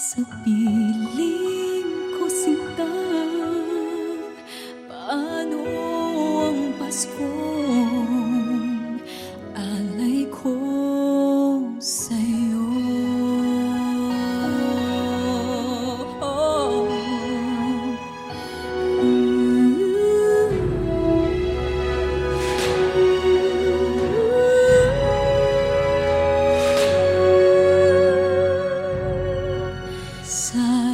Sa piling ko sinta, paano ang Paskong alay ko sa'yo? Sa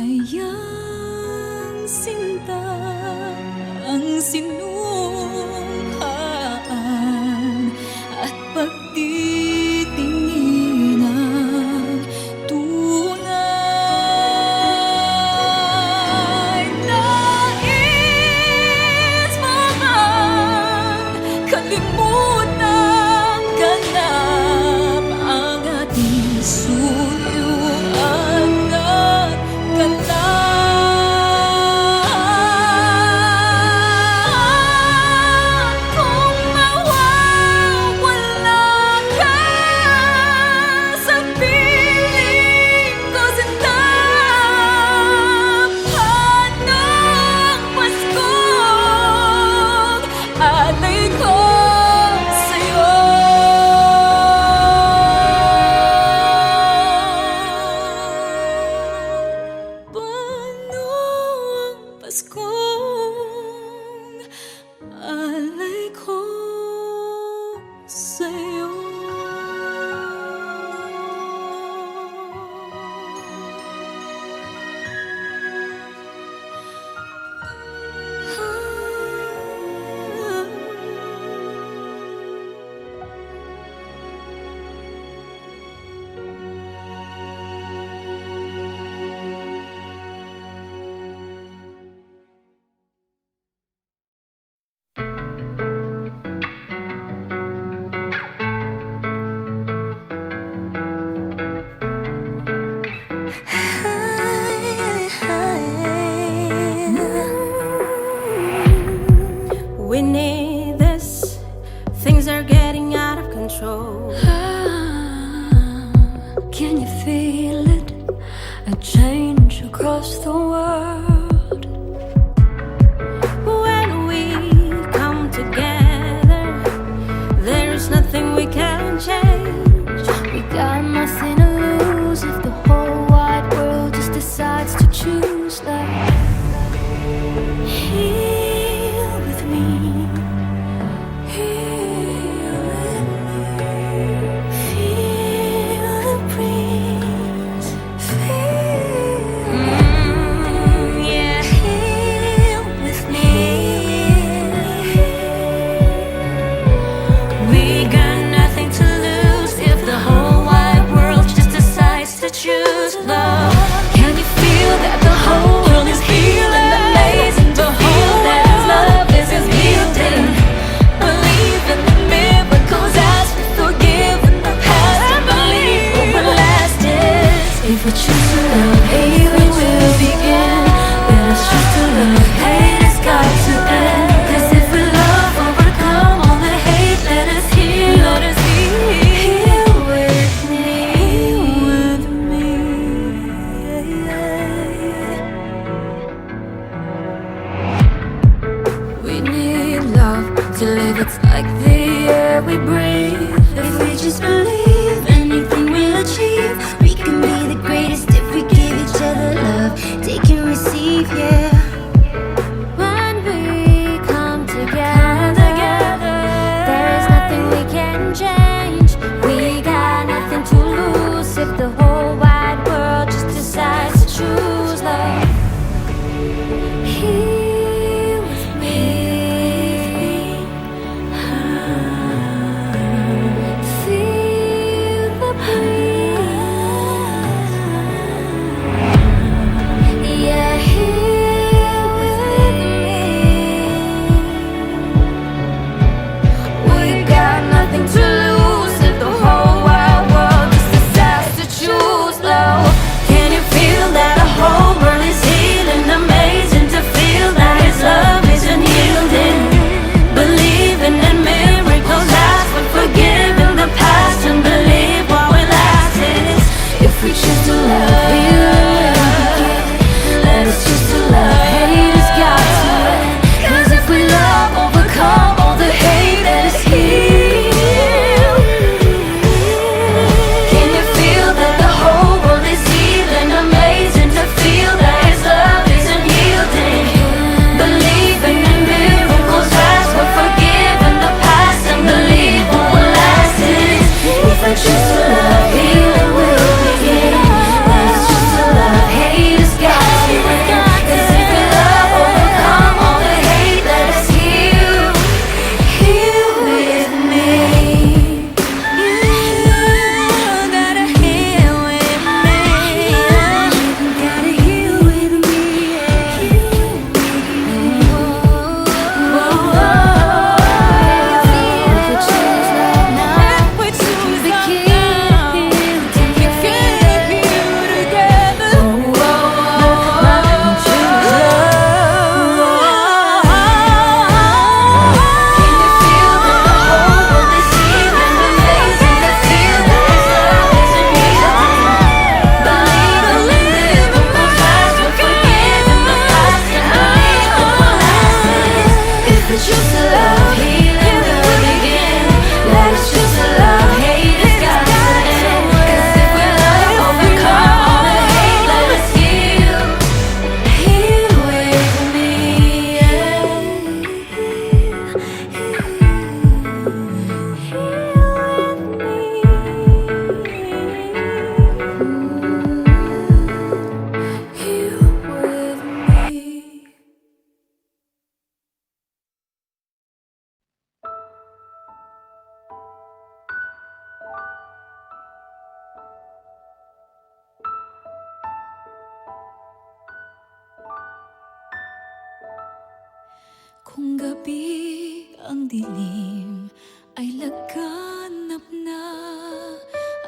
Kung gabi ang dilim ay laganap na,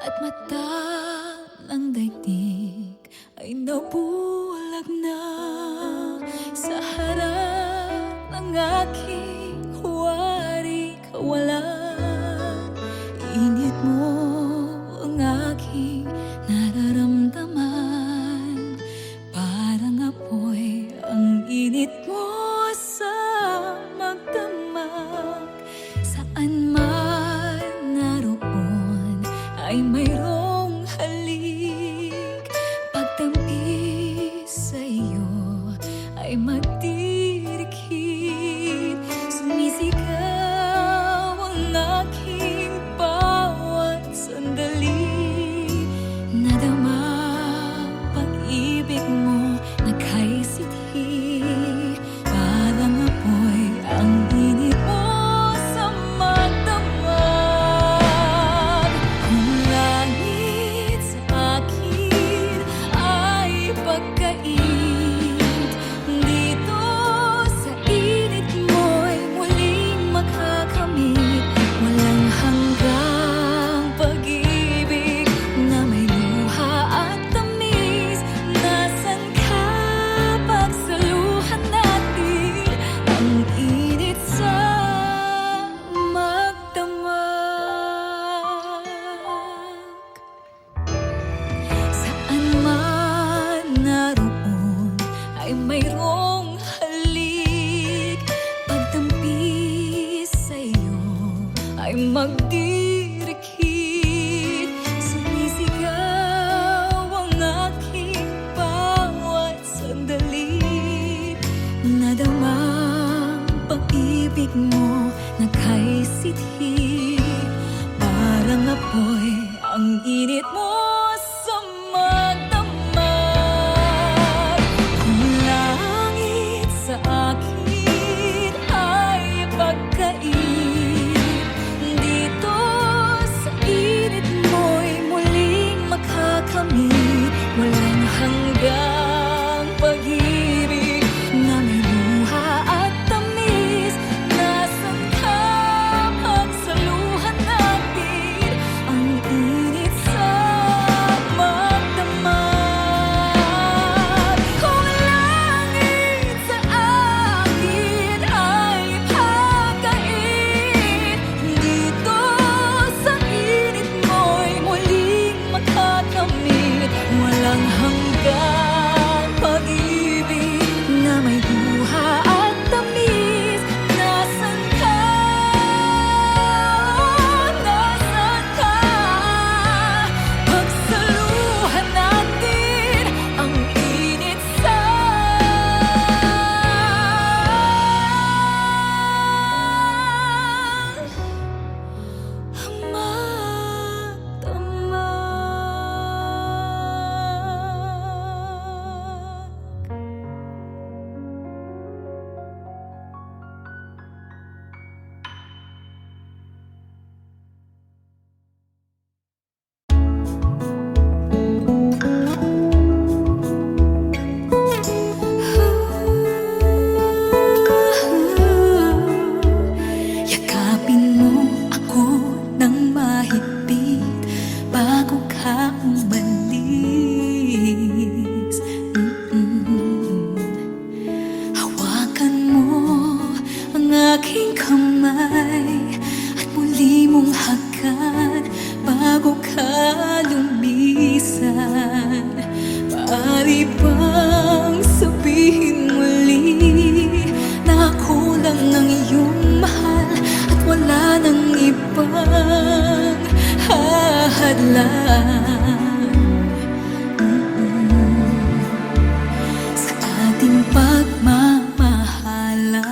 at mata ng daigdig ay nabulag na. Sa harap ng aking huwari kawalan, init mo ang aking nararamdaman. Parang apoy ang init mo sa magdamag. Saan man naroon ay mayroong halik. Pagtampi sa iyo ay magdirikit. Sumisigaw ang aking bawat sandali. Nadama pag-ibig mo nagkaisithi. Parang apoy ang init mo sa magdamag. Kung langit sa akin ay pagkait, dito sa init mo'y muling makakamit. Walang hanggang pag-ibig na may luha at tamis. Nasaan ka pagsaluhan natin ang init sa magdamag? Saan man naroon ay mayroong halik. Pagtampi sa iyo ay magdirikit. Sumisigaw ang aking bawat sandali. Nadamang pag-ibig mo nagkaisithi. Parang apoy ang init mo sa magdamag. Kung langit sa akin ay pagkait, dito sa init mo'y muling makakamit. Walang hanggang pag-ibig na may luha at tamis. Nasaan ka pagsaluhan natin ang init sa magdamag? Kung langit sa akin ay pagkait, dito sa init mo'y muling makakamit. Walang hanggang pag-ibig na may luha at tamis. Nasaan ka? Nasaan ka? Pagsaluhan natin ang init sa magdamag. Yakapin mo ako ng mahigpit bago ka umalis. Hawakan mo ang aking kamay at muli mong hagan bago ka lumisan. Maaari bang sabihin muli na ako lang ang iyong mahal at wala nang ibang hahadlang sa ating pagmamahalan?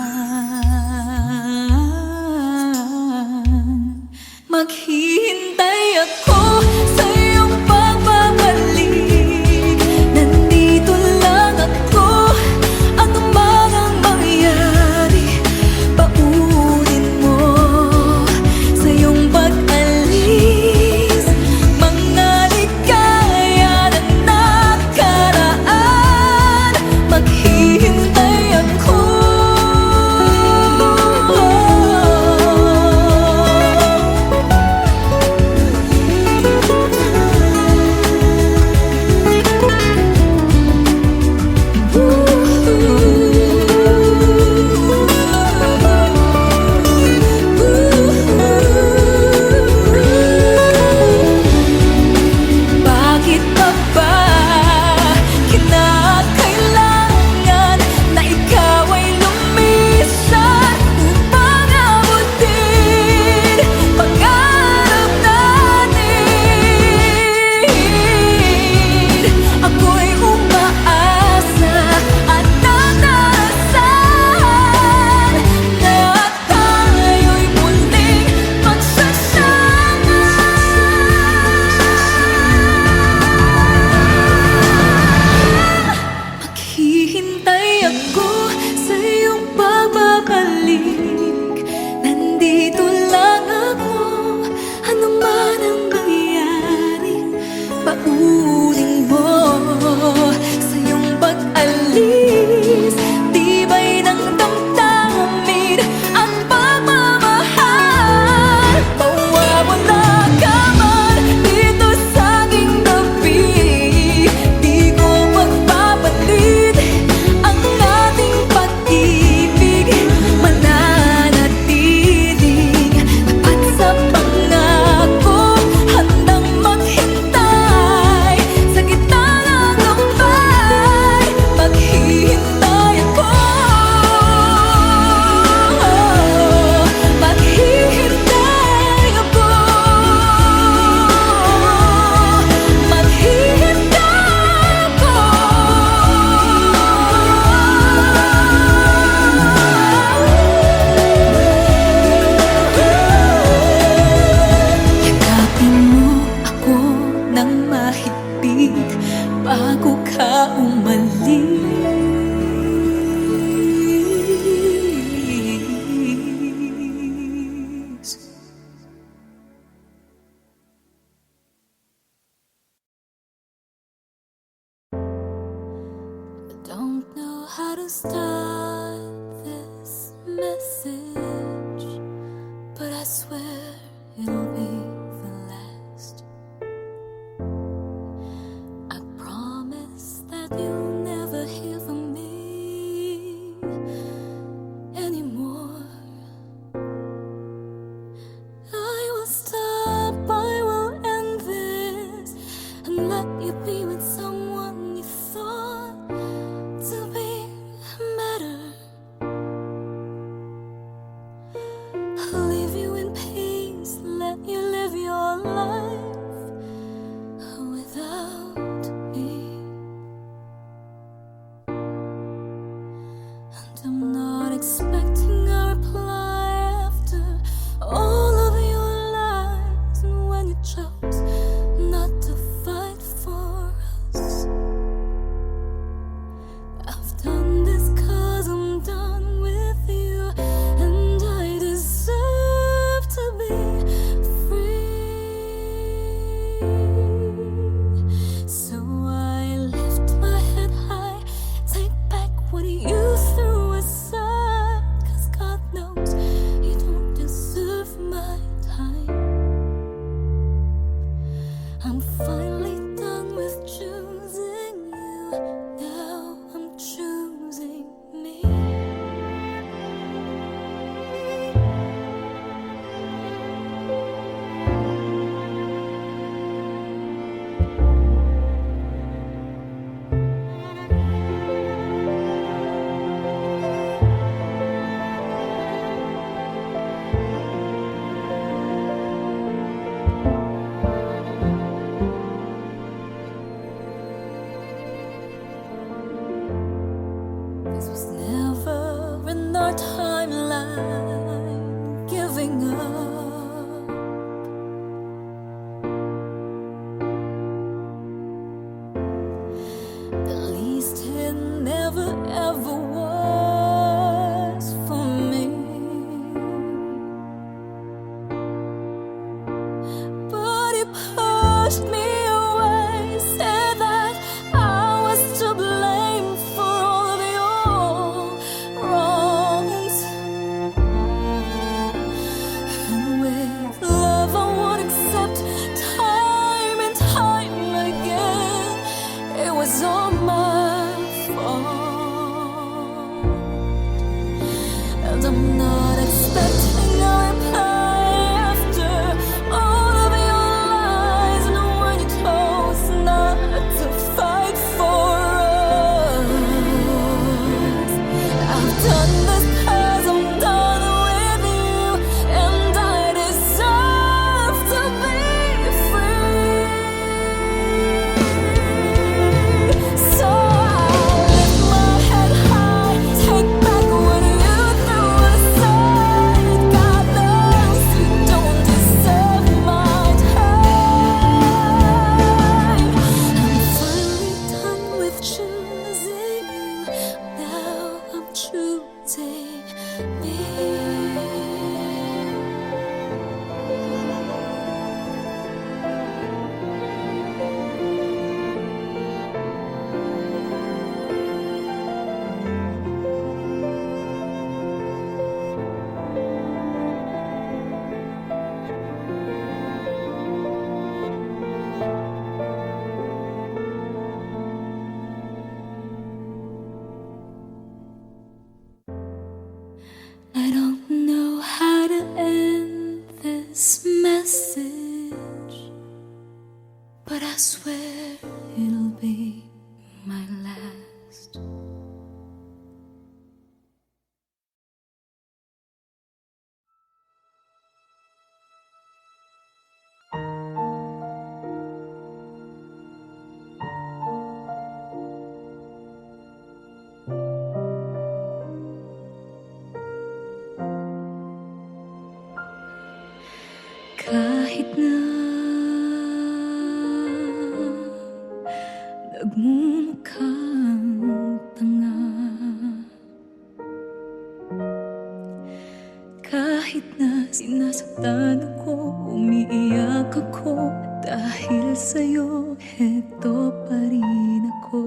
Maghihintay ako sa iyong pagbabalik. Nandito lang ako, ano man ang mangyari. Paunin mo sa iyong pag-alis. Mangalit to start this message, but I swear it'll be the last. I promise that you'll never hear from me anymore. I will stop, I will end this, and let you be with someone you thought to be better. I'll leave you in peace, let you live your life without me. And I'm not expecting a reply after all of your lies, and when you chose not to fight for us. I've done this 'cause I'm done with you, and I deserve to be free. So I lift my head high, take back what you threw aside, 'cause God knows you don't deserve my time. I'm finally done with choosing you, now I'm choosing me. This was never in our timeline, giving up. At least it never ever was for me. But it pushed me away, said that I was to blame for all of your wrongs. And with love I won't accept time and time again. It was all my fault, and I'm not expecting a reply after all of your lies, and when you chose not to fight for us. I've done this 'cause I'm done with you, and I deserve to be free. So I lift my head high, take back what you threw aside. God knows you don't deserve my time. I'm finally done with choosing you, now I'm choosing me. I don't know how to end this message, but I swear it'll be my last. Kahit na nagmumukhang tanga, kahit na sinasaktan ako, umiiyak ako, dahil sa'yo, heto pa rin ako.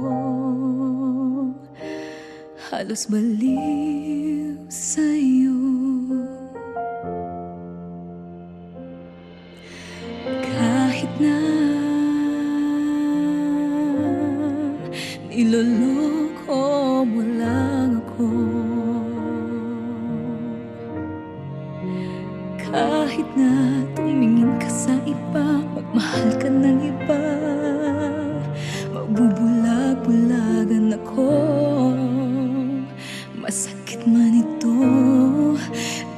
halos baliw sa'yo. Kahit na niloloko mo lang ako, kahit na tumingin ka sa iba, magmahal ka ng iba, magbubulag-bulagan ako. Masakit man ito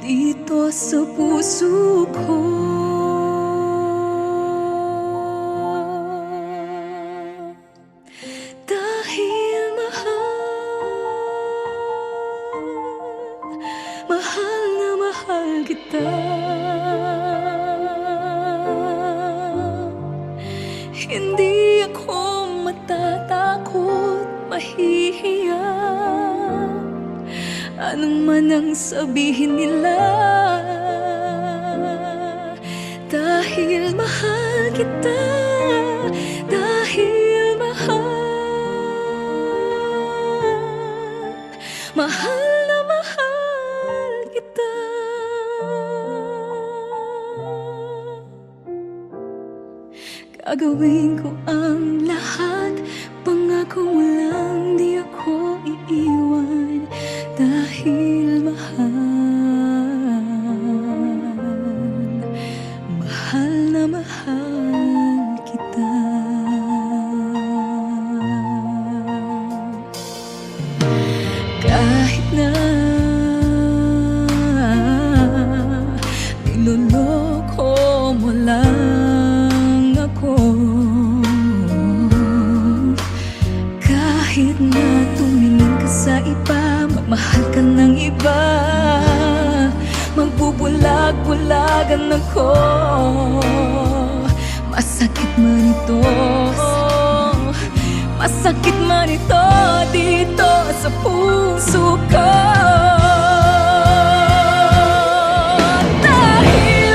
dito sa puso ko. Dahil mahal na mahal kita. Hindi ako matatakot, mahihiya, anong man ang sabihin nila. Dahil mahal kita, dahil mahal na mahal kita. Gagawin ko ang lahat, pangako mo lang di ako iiwan. Dahil mahal na mahal kita. Kahit na niloloko mo lang ako, kahit na tumingin ka sa iba, magmahal ka ng iba, magbubulag-bulagan ako. Masakit man ito, masakit man ito dito sa puso ko. Dahil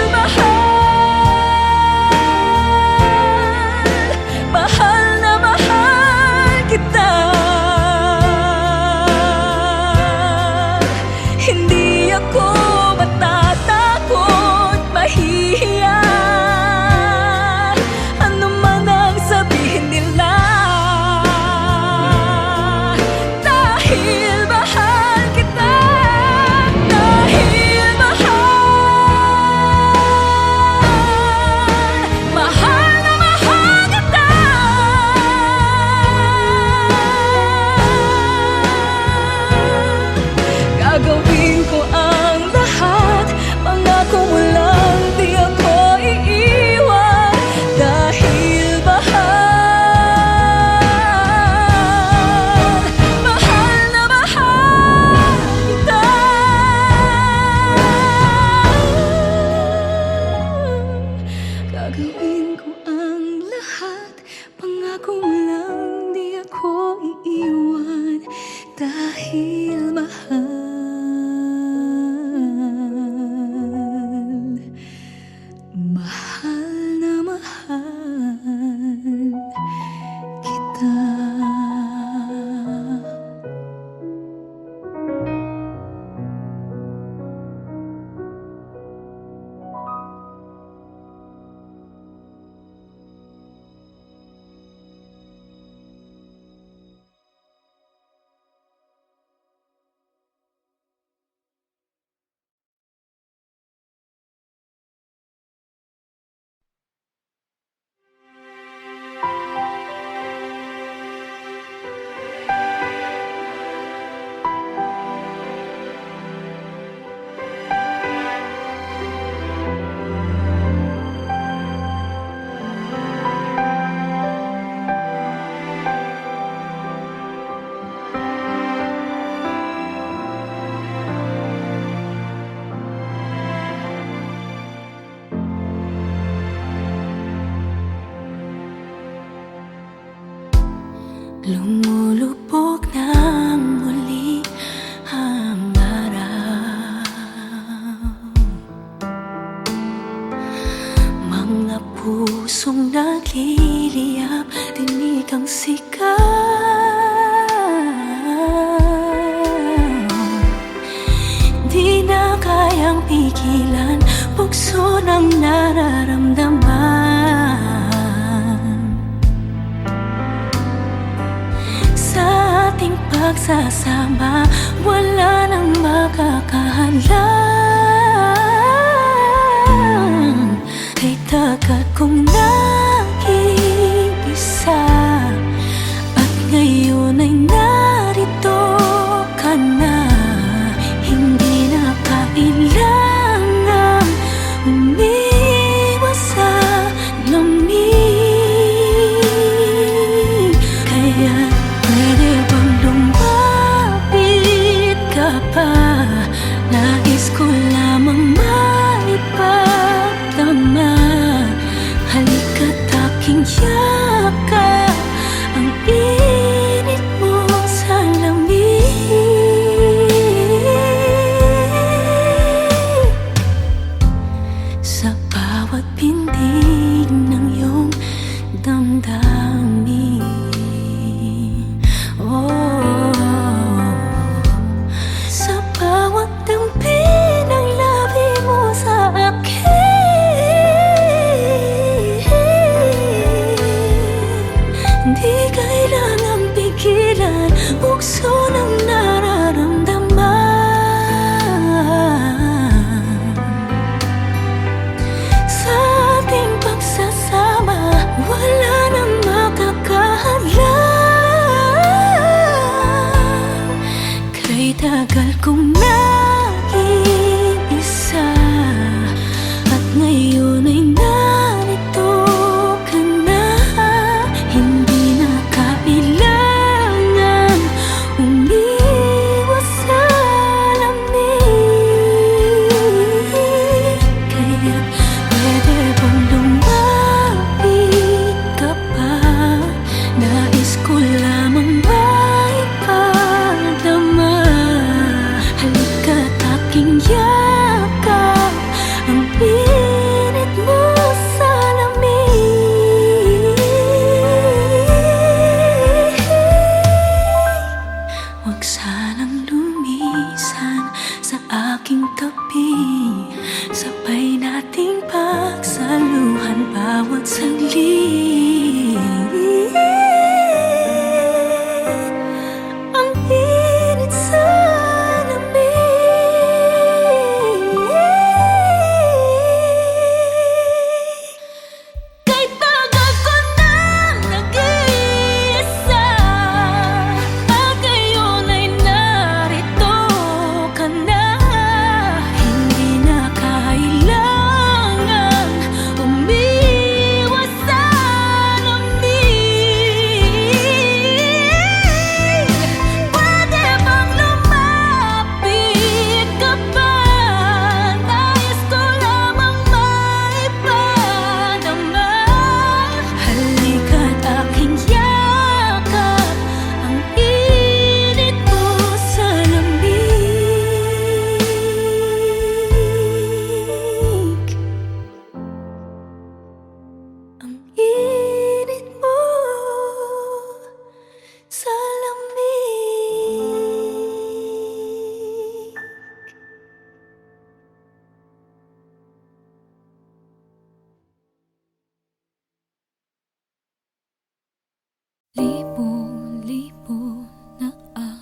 mahal na mahal kita. Hindi ako matatakot, mahihiya, ano man ang sabihin nila. Dahil mahal kita, dahil mahal na mahal kita. Gagawin ko ang lahat, pangako mo lang di ako iiwan. Dahil mahal na mahal kita. Gagawin ko ang lahat, pangako mo lang di ako iiwan. Dahil mahal na mahal kita. Lumulupok ng muli ang araw, mga pusong nagliliyap, tinig ang sikat. kayang pigilan bugso ng nararamdaman. Sa ating pagsasama, wala nang makakahalang. Kay tagal kong nag-iisa, at ngayon ay narito ka na. Hindi na kailangang umiwas sa lamig. Kaya pwede bang lumapit ka pa? Nais ko lamang maipagdama. Halika't aking yakap, ang init mo sa lamig. Sa bawat pintig ng iyong damdamin, sa bawat dampi ng labi mo sa akin, di kailangang pigilan bugso ng nararamdaman. Sa ating pagsasama, wala nang makakahalang. Kay tagal kong nag-iisa, at ngayon ay narito ka na. Hindi na kailangan umiwas sa lamig. Kaya pwede bang lumapit ka pa? Nais ko lamang maipagdama. Halika't aking yakap, ang init mo sa lamig. Huwag sanang lumisan sa aking tabi, sabay nating pagsaluhan bawat saglit. Ang init sa lamig. Kay tagal ko nang nag-iisa, at ngayon ay narito ka na. Hindi na kailangan umiwas sa lamig. Pwede bang lumapit ka pa? Nais ko lamang maipagdama. Halika't aking yakap, ang init mo sa lamig. Ang init mo sa lamig. Libo-libo na ang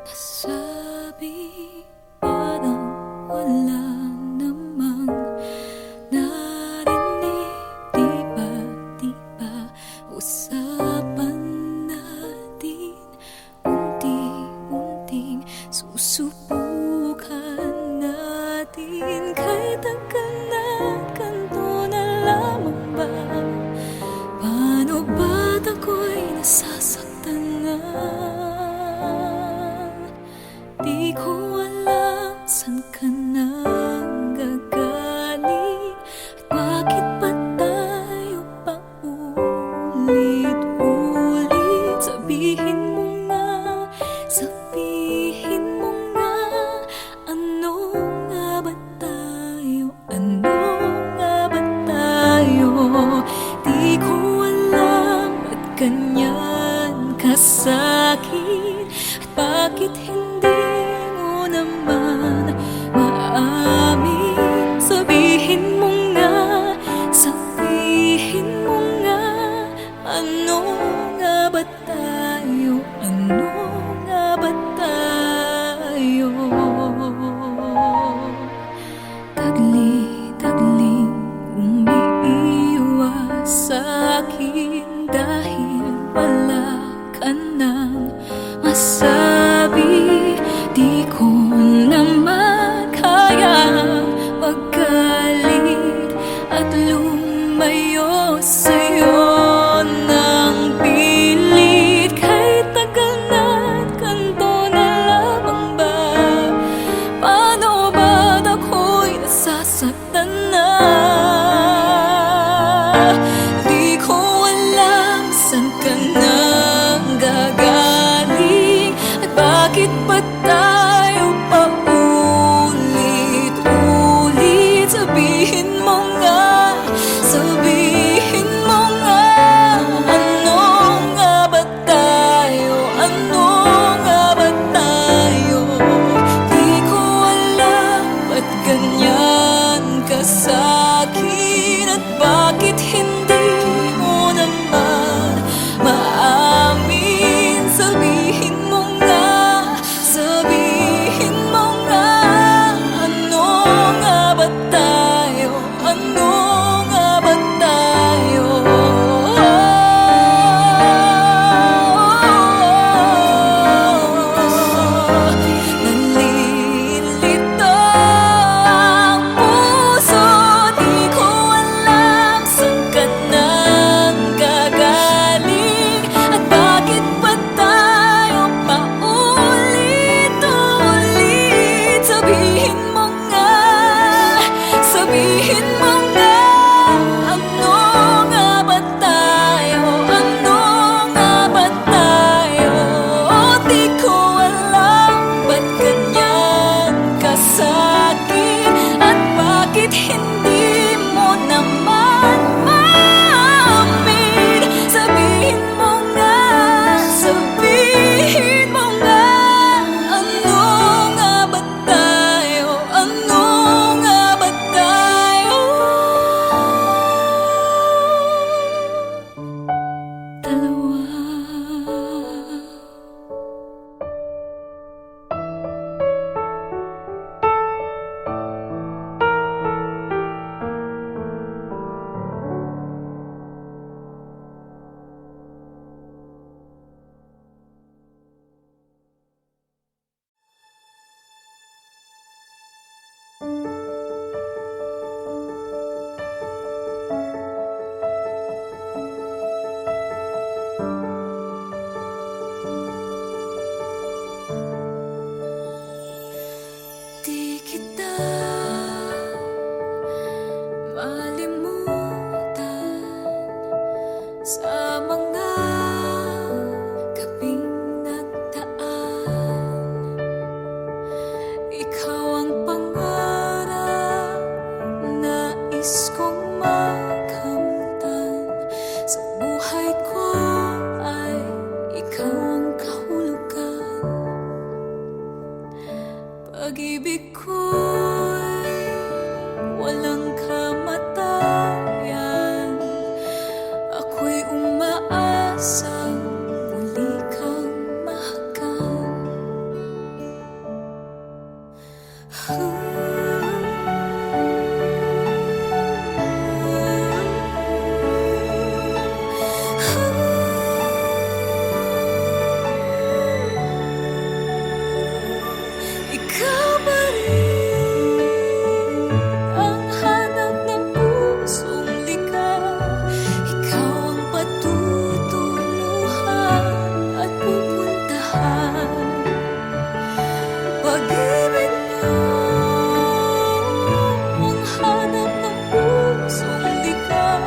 nasabi, parang wala namang narinig. Di ba usapan natin, unti-unting susubukan natin. Kay tagal na ganito na lamang ba? Paano ba't ako'y nasasaktan na? Di ko alam saan ka nang gagaling, at bakit ba tayo pa ulit-ulit? Sabihin mo nga, ano nga ba tayo? Ano nga ba tayo? Di ko alam ba't ganyan ka sa'kin, at bakit hindi mo naman maamin. sa mga gabing nagdaan. Ikaw ang pangarap, nais kong makamtan. Sa buhay ko ay ikaw ang kahulugan. Pag-ibig ko'y walang kamatayan. Ako'y umaasang muli kang mahagan. Ikaw ba rin ang hanap ng pusong ligaw? Ikaw ang patutunguhan at pupuntahan. Pag-ibig mo ang hanap ng pusong ligaw.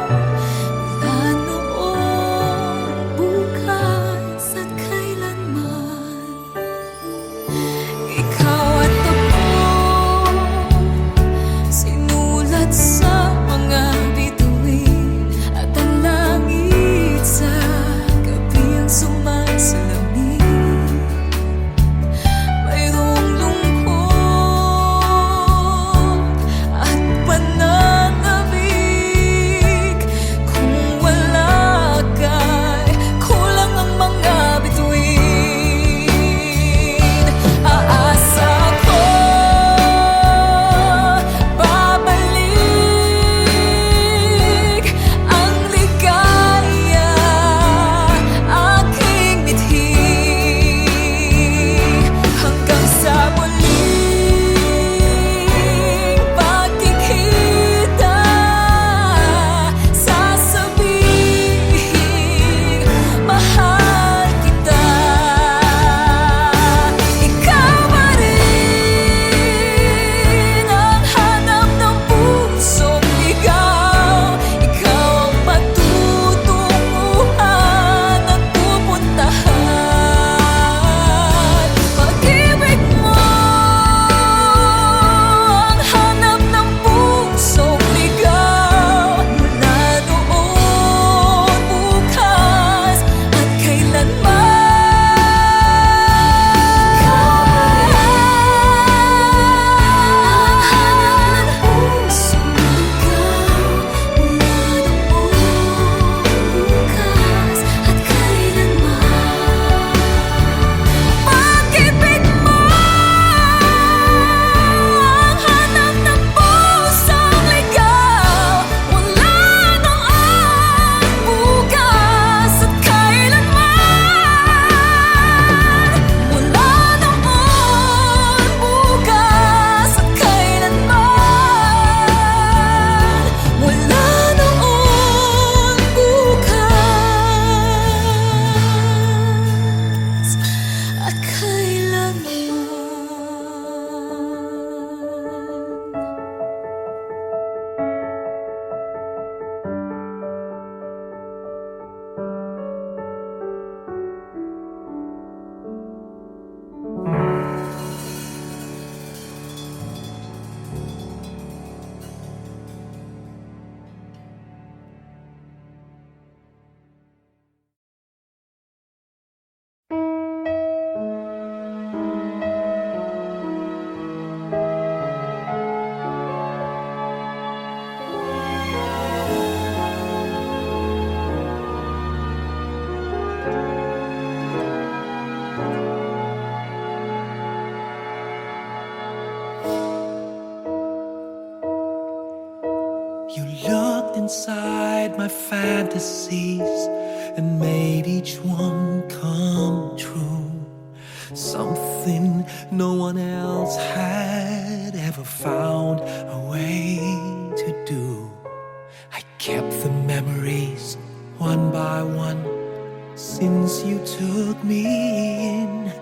Mula noon, bukas at kailanman. Ikaw at ako, sinulat sa mga bituin. At ang langit sa gabi ang sumasalamin. Mayroong lungkot at pananabik. Kung wala ka'y kulang ang mga bituin. Aasa ko, babalik ang ligaya, aking mithi. Hanggang sa muling pagkikita, sasabihin, mahal kita. Ikaw ba rin ang hanap ng pusong ligaw? Ikaw ang patutunguhan at pupuntahan. Pag-ibig mo ang hanap ng pusong ligaw. Mula noon, bukas at kailanman. Ikaw ang hanap ng pusong ligaw. Mula noon, bukas at kailanman. Pag-ibig mo ang hanap ng pusong ligaw. Mula noon, bukas at kailanman. Mula noon, bukas at kailanman. Mula noon, bukas at kailanman. You looked inside my fantasies and made each one come true. Something no one else had ever found a way to do. I kept the memories one by one since you took me in,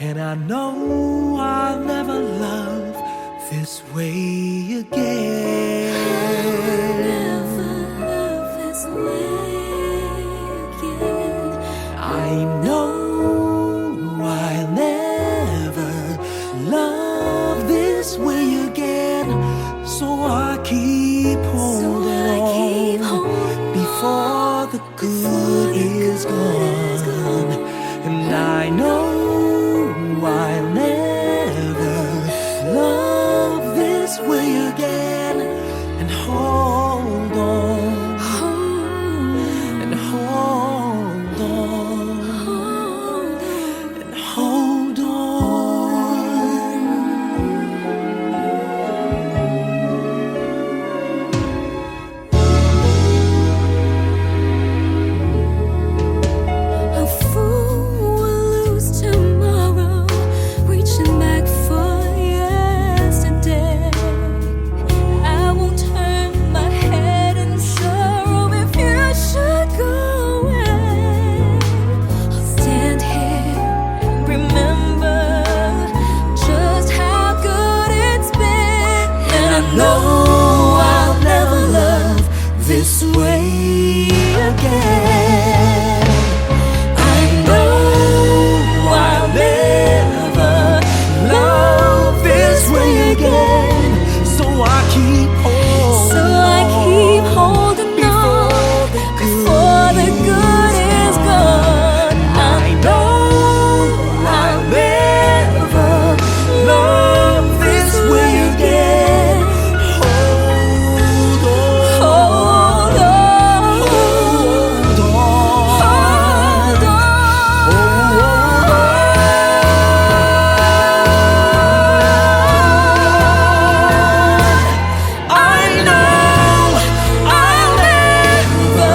and I know I'll never love this way again. Never love this way is gone. And I know I'll never love this way again. And hold on, and hold on, and hold on. A fool will lose tomorrow, reaching back for yesterday. I won't turn my head in sorrow if you should go away. I'll stand here and remember just how good it's been. And I know I'll never love this way again. I know I'll never love this way again. So I keep holding on before the good is gone. I know I'll never love this way again. Hold on, hold on, hold on. I know I'll never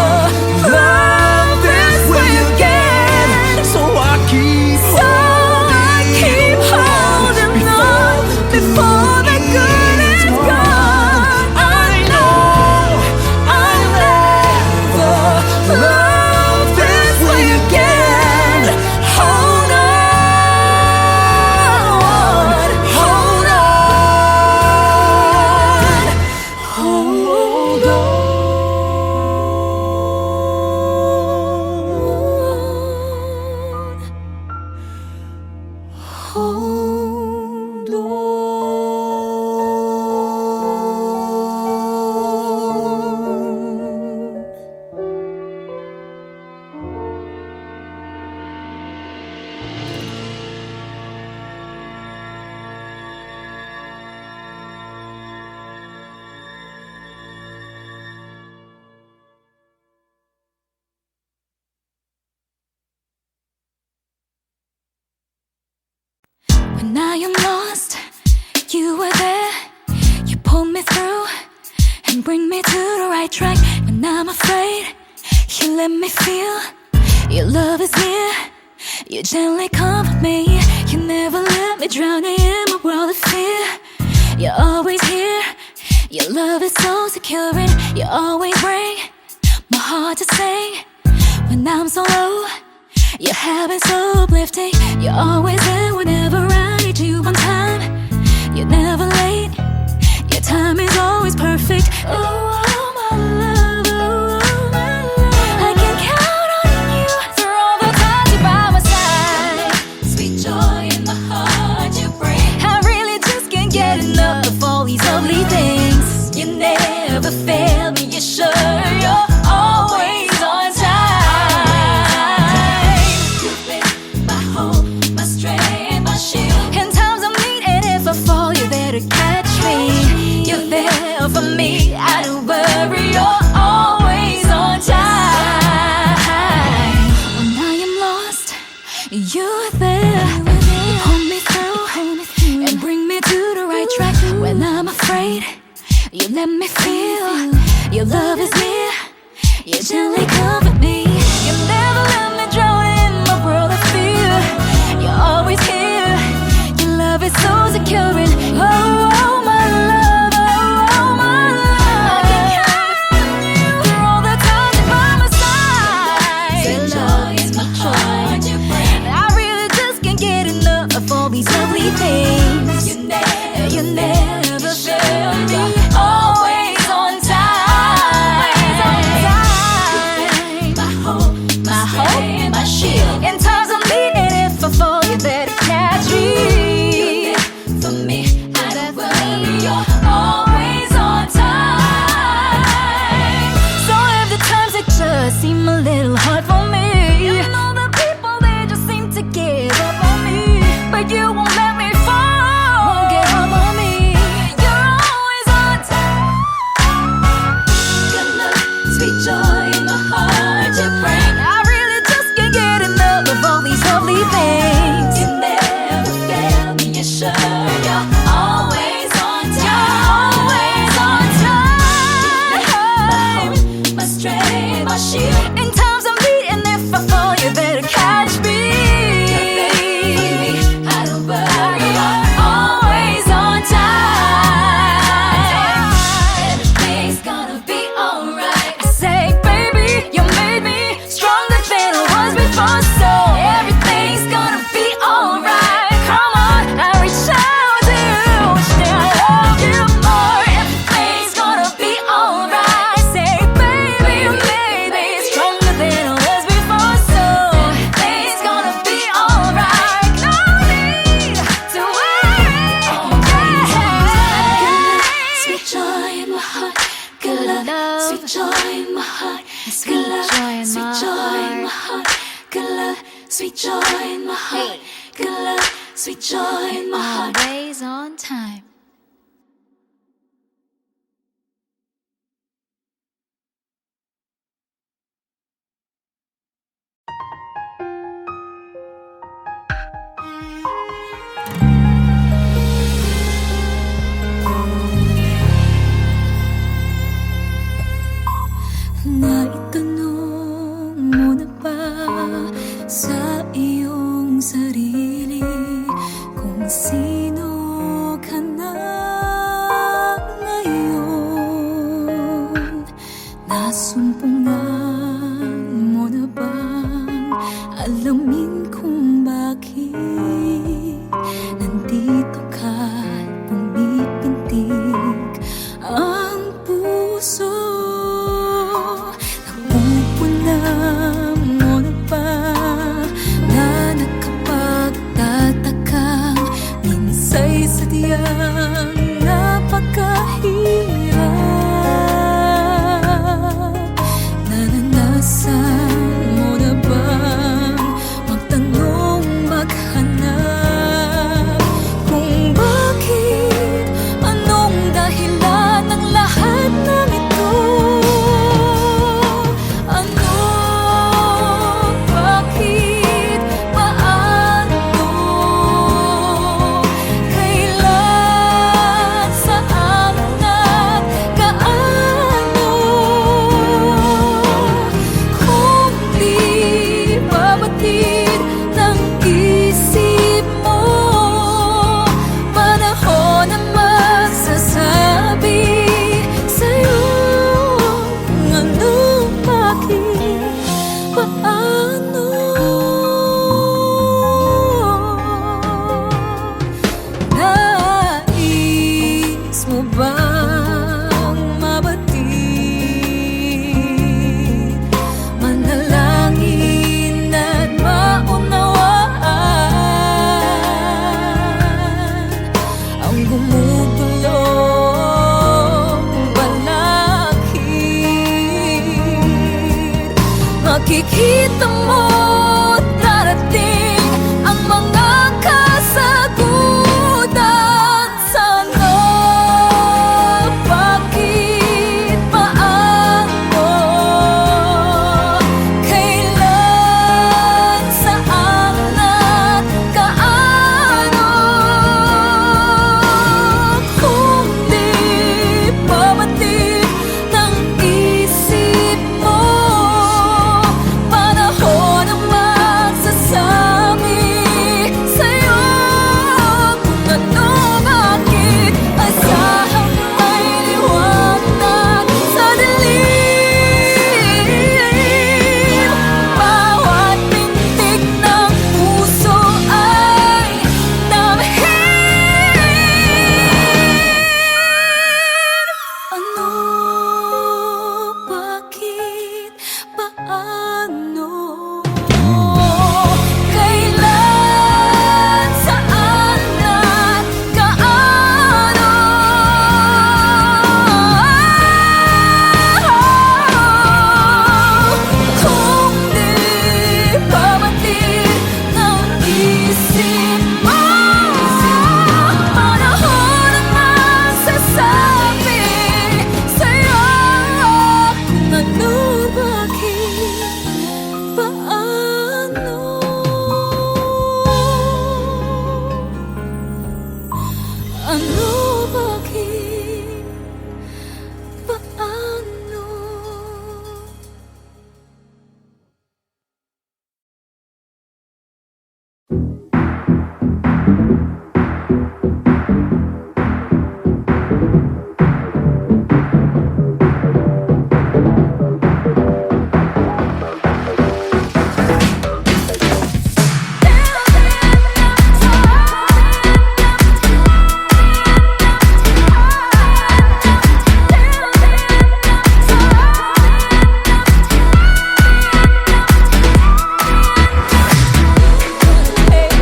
love this way again. So I keep holding on before the good is gone. I know I'll never love this way again. Hold on, hold on, hold on. Hold on. When I am lost, you were there. You pull me through and bring me to the right track. When I'm afraid, you let me feel your love is near. You gently comfort me. You never let me drown in my world of fear. You're always here. Your love is so secure, and you always bring my heart to sing. When I'm so low, your habits so uplifting. You're always there whenever I need you on time. You're never late. Your time is always perfect. Oh, my love, oh, my love. I can count on you through all the times you're by my side. Sweet joy in my heart you bring. I really just can't get enough of all these lovely things. You never fail me, you're sure you're always on time. You've been my hope, my strength, my shield. In times of need, and if I fall, you're there to catch me. You're there for me, I don't worry, you're always on time. When I am lost, you're there. You pull me through and bring me to the right track. When I'm afraid, you let me feel your love is near. You gently comfort me. You never let me drown in my world of fear. You're always here. Your love is so secure, and oh, my love, oh, my love. I can count on you through all the times you're by my side. Sweet joy is my heart you bring. I really just can't get enough of all these lovely things. You never fail me. Always on time. sweet joy in my heart. Good love, sweet joy in my heart. Always on time. Naitanong mo na ba sa iyong sarili kung sino ka na ngayon? Nasumpungan mo na bang alamin kung bakit nandito ka pumipintig ang puso? Napupunan mo na ba na nakapagtatakang minsa'y sadyang napakahirap? Naranasan mo na bang magtanong, maghanap kung bakit, anong dahilan ng lahat ng ito? Ano, bakit, paano, kailan, saan at gaano? Kung di babatid ng isip mo, panahon ang magsasabi sa'yo kung ano, bakit, paano. Nais mo bang mabatid, manalangin at maunawaan ang gumugulong balakid? Makikita mo darating ang mga kasagutan. Sana, bakit, paano, kailan, saan at gaano? Kung di babatid ng isip mo, panahon ang magsasabi sa'yo kung ano, bakit. Asahang may liwanag sa dilim. Bawat pintig ng puso ay damhin. Ano, bakit, paano, kailan, saan at gaano? Kung di babatid ng isip mo, panahon ang magsasabi sa'yo kung ano, bakit, paano. Ano, bakit, paano. Hey.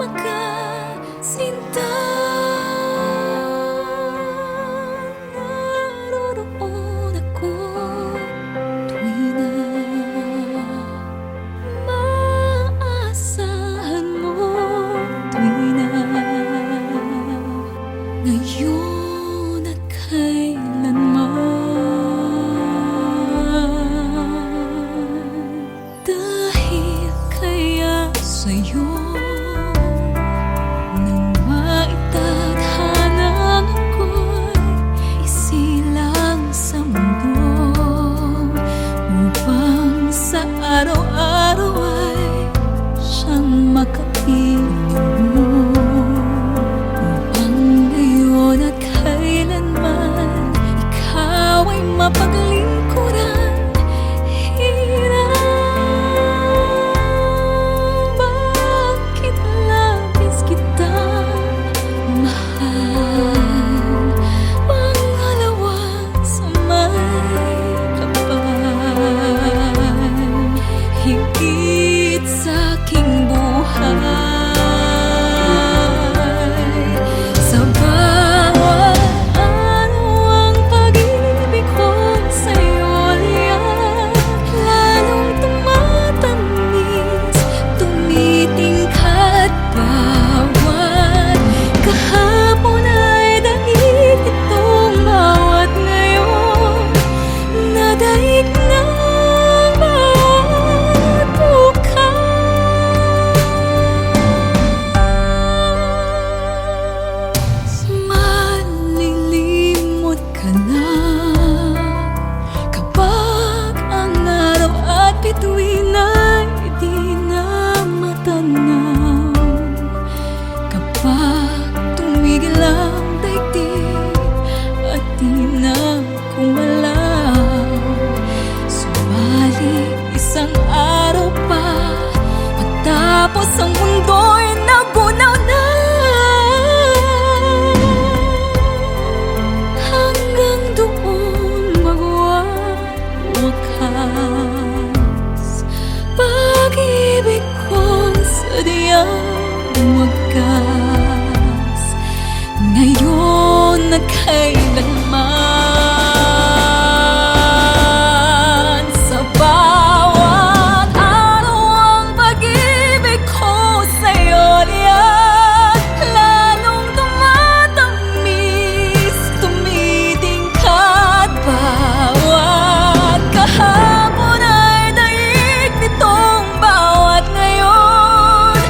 makasinta. Naroon ako tuwing na maasahan mo, tuwing na ngayon at kailanman. Dahil kaya sa'yo nang maitadhana ako'y isilang sa mundo, upang sa araw-araw ay siyang makapiling ngayon at kailanman ikaw ay mapaglingkuran. Hirang bakit labis kitang mahal, pangalawa sa may kapal, higit sa aking buhay. Sa bawat araw ang pag-ibig ko sa'yo liyan, lalong tumatamis, tumitingkad bawat kahapon ay daig itong bawat ngayon, nadaig ng bawat bukas. Malilimot ka na kapag ang araw at bituin ay di na matanaw, kapag tumigil ang daigdig at di na kumalaw. Subalit isang araw pa matapos ang mundo'y nagunaw na, hanggang doon magwawakas pag-ibig ko sadyang wagas, ngayon at kailanman. Sa bawat araw ang pag-ibig ko sa'yo liyan, lalong tumatamis, tumitingkad bawat kahapon ay daig nitong bawat ngayon,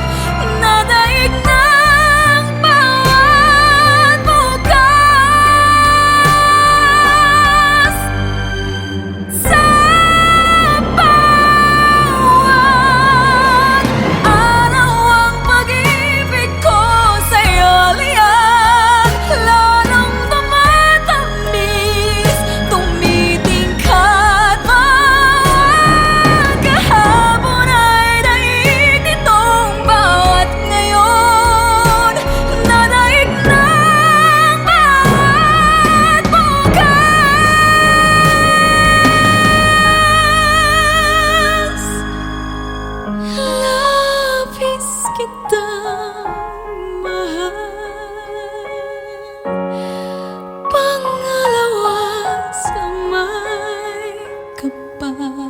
nadaig ng bawat bukas. Sa bawat araw ang pag-ibig ko sa'yo liyan, lalong tumatamis, tumitingkad bawat kahapon ay daig nitong bawat ngayon, nadaig ng bawat bukas. Labis kitang mahal, pangalawa sa may kapal,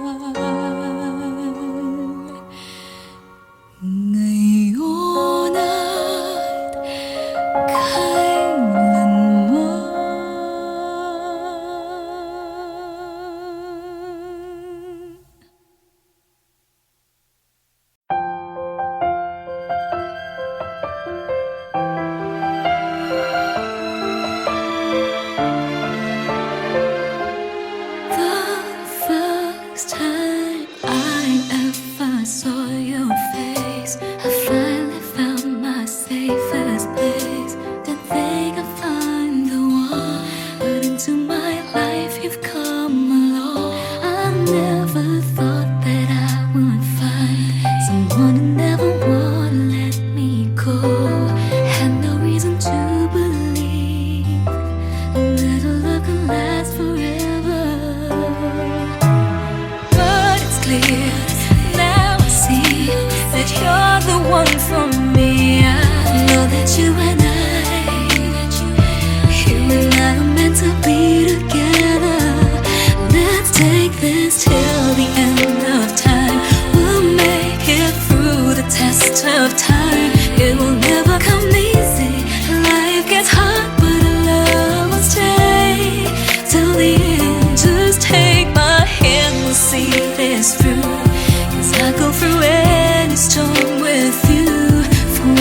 ngayon at kailanman. The first time I ever saw your face, I finally found my safest place. Didn't think I'd find the one, but into my life you've come along. I never thought that I would find someone who never would let me go. Had no reason to believe that a love can last forever. But it's clear now I see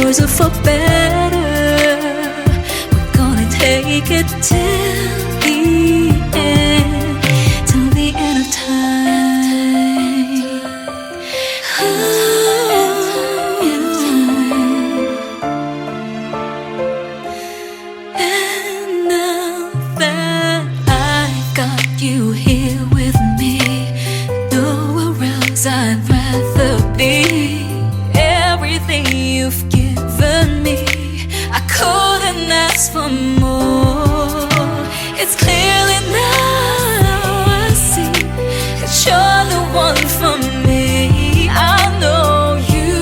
worse or for better, we're gonna take it till the end, till the end of time. And now that I've got you here with me, nowhere else I'd rather be. Everything you've given me, I couldn't ask for more. It's clearly now I see that you're the one for me. I know you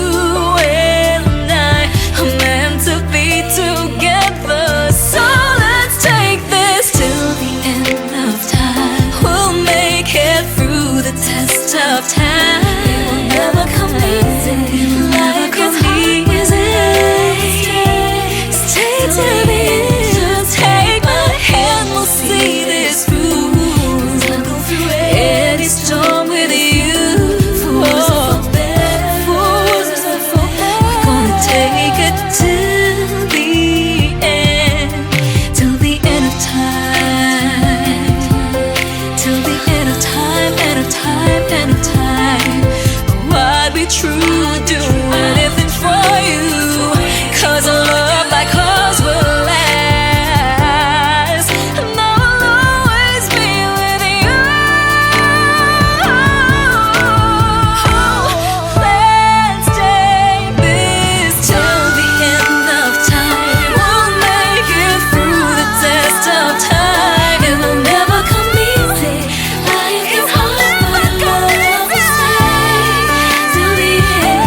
and I are meant to be together. So let's take this till the end of time. We'll make it through the test of time. It will never come easy. It will never come easy. Stay till the end. Take my hand, we'll see this through. I'll go through any storm with you. For worse or for better, for worse or for better, we're gonna take it till the end, till the end of time, till the end of time, end of time, end of time. Oh, I'd be true, do anything for you, 'cause a love like ours will last, and I'll always be with you. Let's take this till the end of time. We'll make it through the test of time. It will never come easy. Life is hard, but love will stay till the end.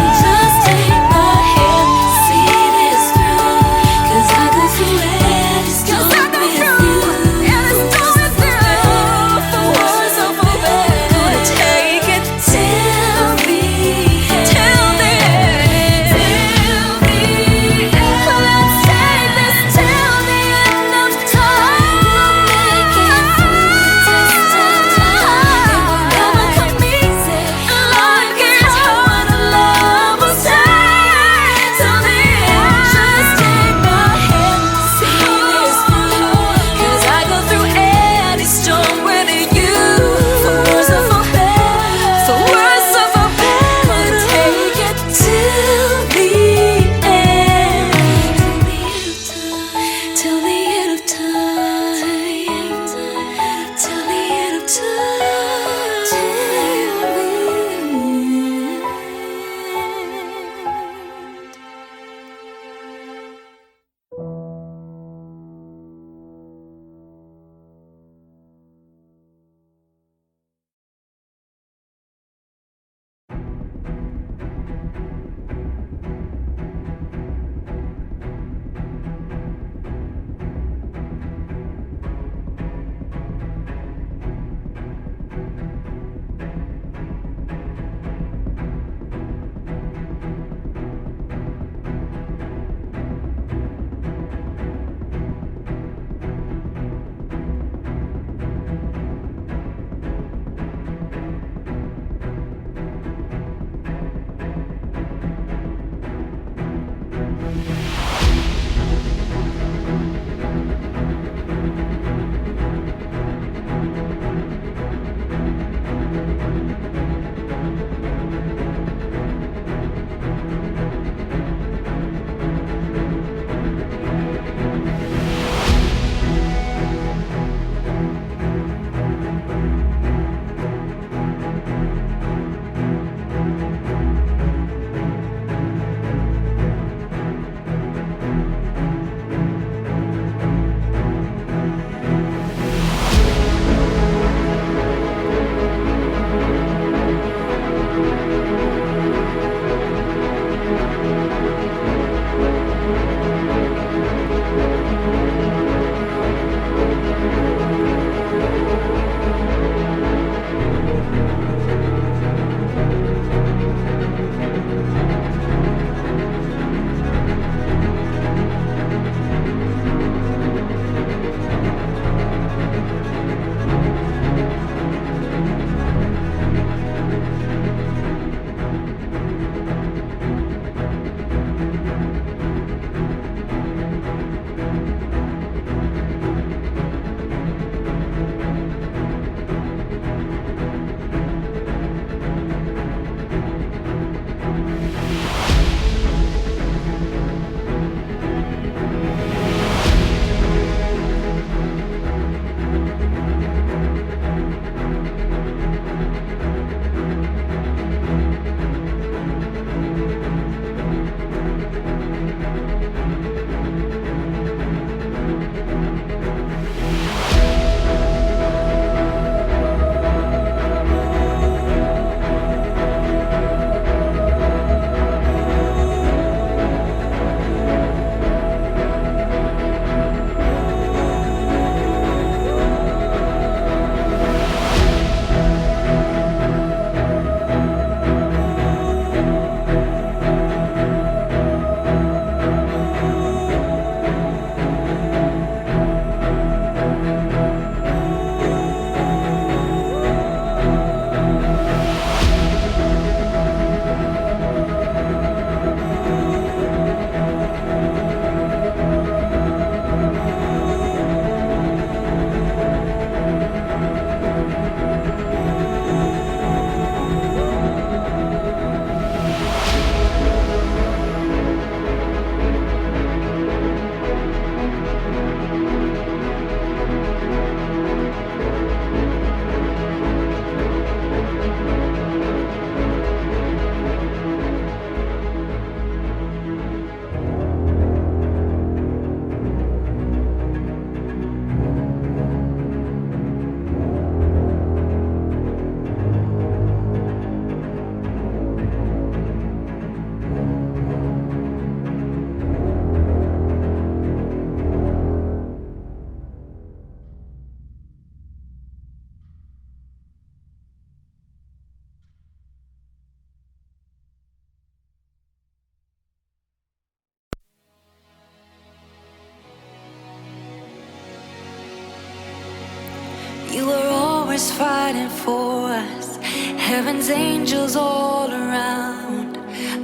Heaven's angels all around.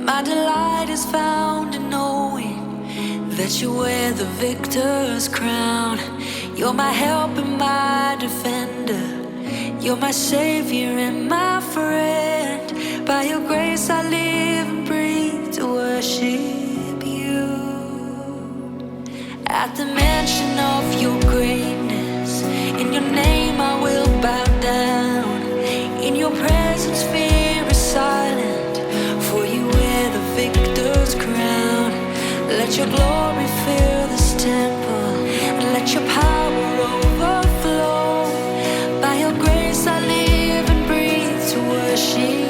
My delight is found in knowing that you wear the victor's crown. You're my help and my defender. You're my savior and my friend. By your grace I live and breathe to worship you. At the mention of your greatness, in your name I will bow down. In your presence fear is silent, for you wear the victor's crown. Let your glory fill this temple, and let your power overflow. By your grace I live and breathe to worship.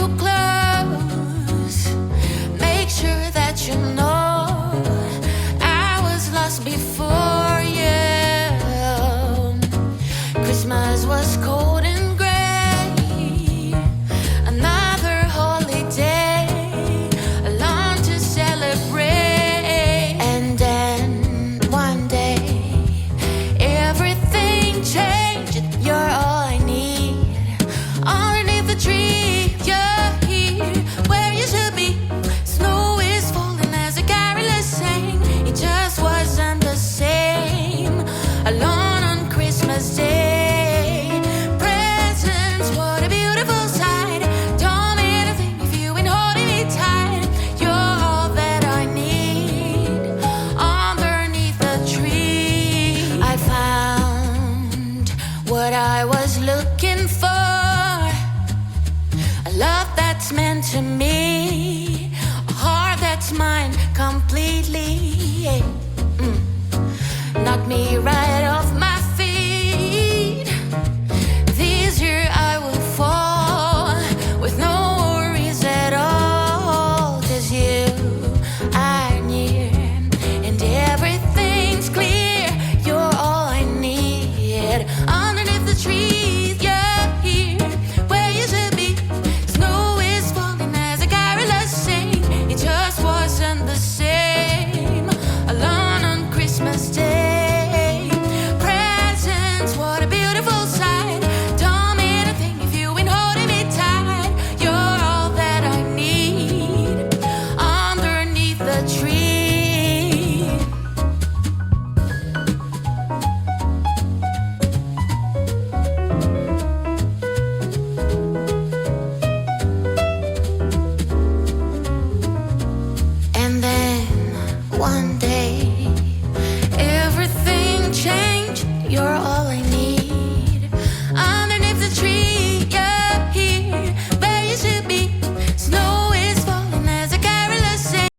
you close. Make sure that you know I was lost before you. Christmas was cold and gray. Another holiday, alone to celebrate. And then one day, everything changed. You're all I need. Underneath the tree, you're here where you should be. Snow is falling as the carolers sang. It just wasn't the same. Alone on Christmas Day. Presents, what a beautiful sight. Don't mean a thing if you ain't holding me tight. You're all that I need. Underneath the tree, I found what I was looking for. A love that's meant to me, a heart that's mine completely. Knock me right